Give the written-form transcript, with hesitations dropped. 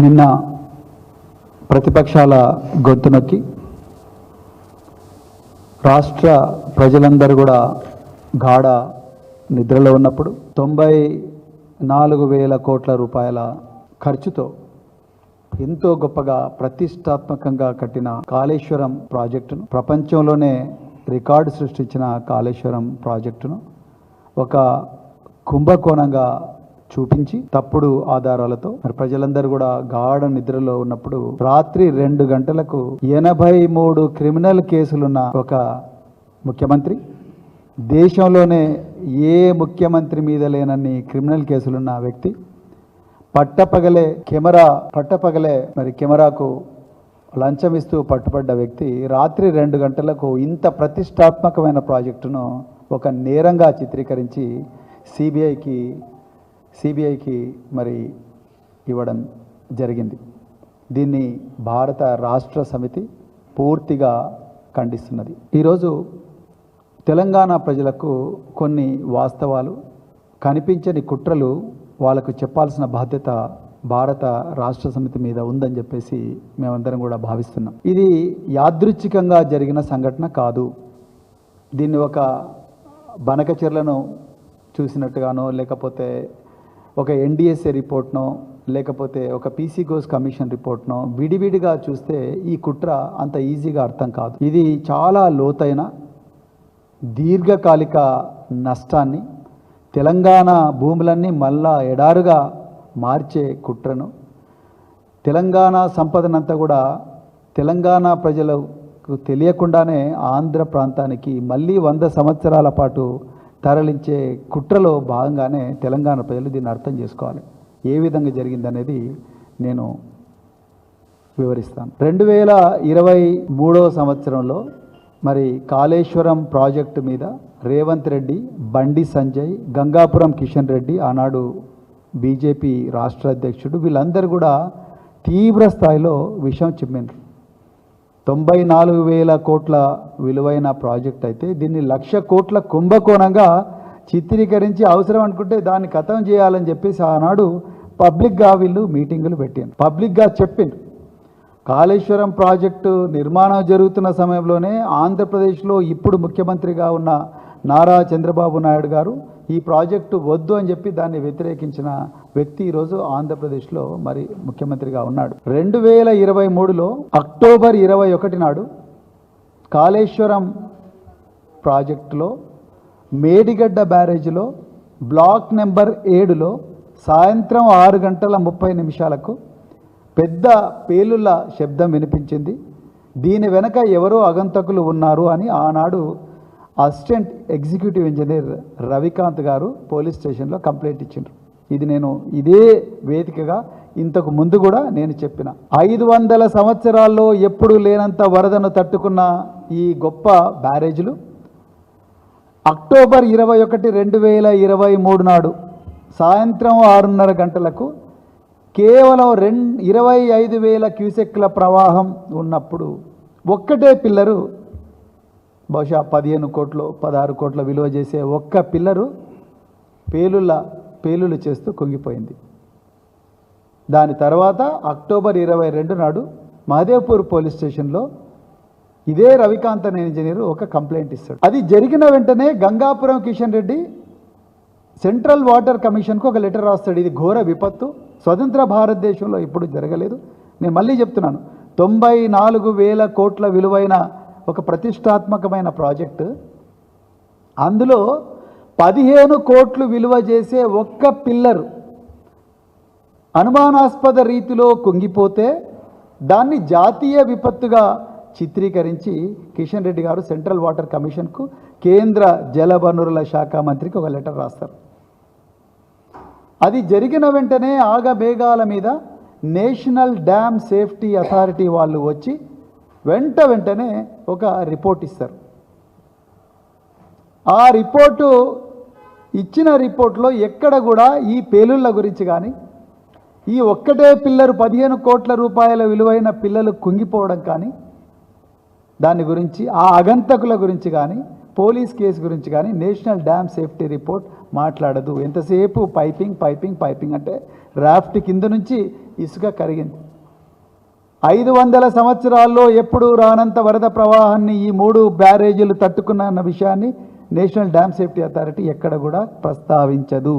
నిన్న ప్రతిపక్షాల గొంతు నొక్కి రాష్ట్ర ప్రజలందరూ కూడా గాఢ నిద్రలో ఉన్నప్పుడు 94,000 కోట్ల రూపాయల ఖర్చుతో ఎంతో గొప్పగా ప్రతిష్టాత్మకంగా కట్టిన కాళేశ్వరం ప్రాజెక్టును, ప్రపంచంలోనే రికార్డు సృష్టించిన కాళేశ్వరం ప్రాజెక్టును ఒక కుంభకోణంగా చూపించి తప్పుడు ఆధారాలతో మరి ప్రజలందరూ కూడా గాఢ నిద్రలో ఉన్నప్పుడు రాత్రి 2 గంటలకు 83 క్రిమినల్ కేసులున్న ఒక ముఖ్యమంత్రి, దేశంలోనే ఏ ముఖ్యమంత్రి మీద లేనన్ని క్రిమినల్ కేసులున్న వ్యక్తి, పట్టపగలే మరి కెమెరాకు లంచం ఇస్తూ పట్టుబడ్డ వ్యక్తి రాత్రి 2 గంటలకు ఇంత ప్రతిష్టాత్మకమైన ప్రాజెక్టును ఒక నేరంగా చిత్రీకరించి సిబిఐకి మరి ఇవ్వడం జరిగింది. దీన్ని భారత రాష్ట్ర సమితి పూర్తిగా ఖండిస్తున్నది. ఈరోజు తెలంగాణ ప్రజలకు కొన్ని వాస్తవాలు, కనిపించని కుట్రలు వాళ్ళకు చెప్పాల్సిన బాధ్యత భారత రాష్ట్ర సమితి మీద ఉందని చెప్పేసి మేమందరం కూడా భావిస్తున్నాం. ఇది యాదృచ్ఛికంగా జరిగిన సంఘటన కాదు. దీన్ని ఒక బనకచెర్లను చూసినట్టుగానో, లేకపోతే ఒక ఎన్డిఎస్ఏ రిపోర్ట్నో, లేకపోతే ఒక పీసీ ఘోష్ కమిషన్ రిపోర్ట్నో విడివిడిగా చూస్తే ఈ కుట్ర అంత ఈజీగా అర్థం కాదు. ఇది చాలా లోతైన దీర్ఘకాలిక నష్టాన్ని, తెలంగాణ భూములన్నీ మళ్ళా ఎడారుగా మార్చే కుట్రను, తెలంగాణ సంపదనంతా కూడా తెలంగాణ ప్రజలకు తెలియకుండానే ఆంధ్ర ప్రాంతానికి మళ్ళీ 100 సంవత్సరాల పాటు తరలించే కుట్రలో భాగంగానే తెలంగాణ ప్రజలు దీన్ని అర్థం చేసుకోవాలి. ఏ విధంగా జరిగిందనేది నేను వివరిస్తాను. 2023వ సంవత్సరంలో మరి కాళేశ్వరం ప్రాజెక్టు మీద రేవంత్ రెడ్డి, బండి సంజయ్, గంగాపురం కిషన్ రెడ్డి, ఆనాడు బీజేపీ రాష్ట్ర అధ్యక్షుడు, వీళ్ళందరూ కూడా తీవ్ర స్థాయిలో విషం చిమ్మిండ్రు. 94,000 కోట్ల విలువైన ప్రాజెక్ట్ అయితే దీన్ని 1,00,000 కోట్ల కుంభకోణంగా చిత్రీకరించి అవసరం అనుకుంటే దాన్ని ఖతం చేయాలని చెప్పేసి ఆనాడు పబ్లిక్గా వీళ్ళు మీటింగులు పెట్టారు, పబ్లిక్గా చెప్పిండ్రు. కాళేశ్వరం ప్రాజెక్టు నిర్మాణం జరుగుతున్న సమయంలోనే ఆంధ్రప్రదేశ్లో ఇప్పుడు ముఖ్యమంత్రిగా ఉన్న నారా చంద్రబాబు నాయుడు గారు ఈ ప్రాజెక్టు వద్దు అని చెప్పి దాన్ని వ్యతిరేకించిన వ్యక్తి ఈరోజు ఆంధ్రప్రదేశ్లో మరి ముఖ్యమంత్రిగా ఉన్నాడు. 2023లో అక్టోబర్ 21 నాడు కాళేశ్వరం ప్రాజెక్టులో మేడిగడ్డ బ్యారేజ్లో బ్లాక్ నెంబర్ 7లో సాయంత్రం 6:30 పెద్ద పేలుళ్ళ శబ్దం వినిపించింది. దీని వెనక ఎవరో అగంతకులు ఉన్నారు అని ఆనాడు అసిస్టెంట్ ఎగ్జిక్యూటివ్ ఇంజనీర్ రవికాంత్ గారు పోలీస్ స్టేషన్లో కంప్లైంట్ ఇచ్చిండ్రు. ఇది నేను ఇదే వేదికగా ఇంతకు ముందు కూడా నేను చెప్పిన 500 సంవత్సరాల్లో ఎప్పుడు లేనంత వరదను తట్టుకున్న ఈ గొప్ప బ్యారేజ్లు అక్టోబర్ 21, 2023 నాడు సాయంత్రం 6:30 గంటలకు కేవలం 25,000 క్యూసెక్ల ప్రవాహం ఉన్నప్పుడు ఒక్కటే పిల్లరు, బహుశా 15 కోట్లు 16 కోట్ల విలువ చేసే ఒక్క పిల్లరు పేలుళ్ళు చేస్తూ కుంగిపోయింది. దాని తర్వాత అక్టోబర్ 22 నాడు మహదేవ్పూర్ పోలీస్ స్టేషన్లో ఇదే రవికాంత్ అనే ఇంజనీరు ఒక కంప్లైంట్ ఇస్తాడు. అది జరిగిన వెంటనే గంగాపురం కిషన్ రెడ్డి సెంట్రల్ వాటర్ కమిషన్కు ఒక లెటర్ రాస్తాడు. ఇది ఘోర విపత్తు, స్వతంత్ర భారతదేశంలో ఇప్పుడు జరగలేదు. నేను మళ్ళీ చెప్తున్నాను, 94,000 కోట్ల విలువైన ఒక ప్రతిష్టాత్మకమైన ప్రాజెక్టు, అందులో 15 కోట్లు విలువ చేసే ఒక్క పిల్లరు అనుమానాస్పద రీతిలో కుంగిపోతే దాన్ని జాతీయ విపత్తుగా చిత్రీకరించి కిషన్ రెడ్డి గారు సెంట్రల్ వాటర్ కమిషన్కు, కేంద్ర జల వనరుల శాఖ మంత్రికి ఒక లెటర్ రాస్తారు. అది జరిగిన వెంటనే ఆగమేఘాల మీద నేషనల్ డ్యామ్ సేఫ్టీ అథారిటీ వాళ్ళు వచ్చి వెంటనే ఒక రిపోర్ట్ ఇస్తారు. ఆ రిపోర్టు ఇచ్చిన రిపోర్ట్లో ఎక్కడ కూడా ఈ పేలుళ్ళ గురించి కానీ, ఈ ఒక్కటే పిల్లరు 15 కోట్ల రూపాయల విలువైన పిల్లలు కుంగిపోవడం కానీ, దాని గురించి ఆ అగంతకుల గురించి కానీ పోలీస్ కేసు గురించి కానీ నేషనల్ డ్యామ్ సేఫ్టీ రిపోర్ట్ మాట్లాడదు. ఎంతసేపు పైపింగ్ పైపింగ్ పైపింగ్ అంటే రాఫ్ట్ కింద నుంచి ఇసుక కరిగింది. 500 సంవత్సరాల్లో ఎప్పుడు రానంత వరద ప్రవాహాన్ని ఈ 3 బ్యారేజీలు తట్టుకున్న విషయాన్ని నేషనల్ డ్యామ్ సేఫ్టీ అథారిటీ ఎక్కడ కూడా ప్రస్తావించదు.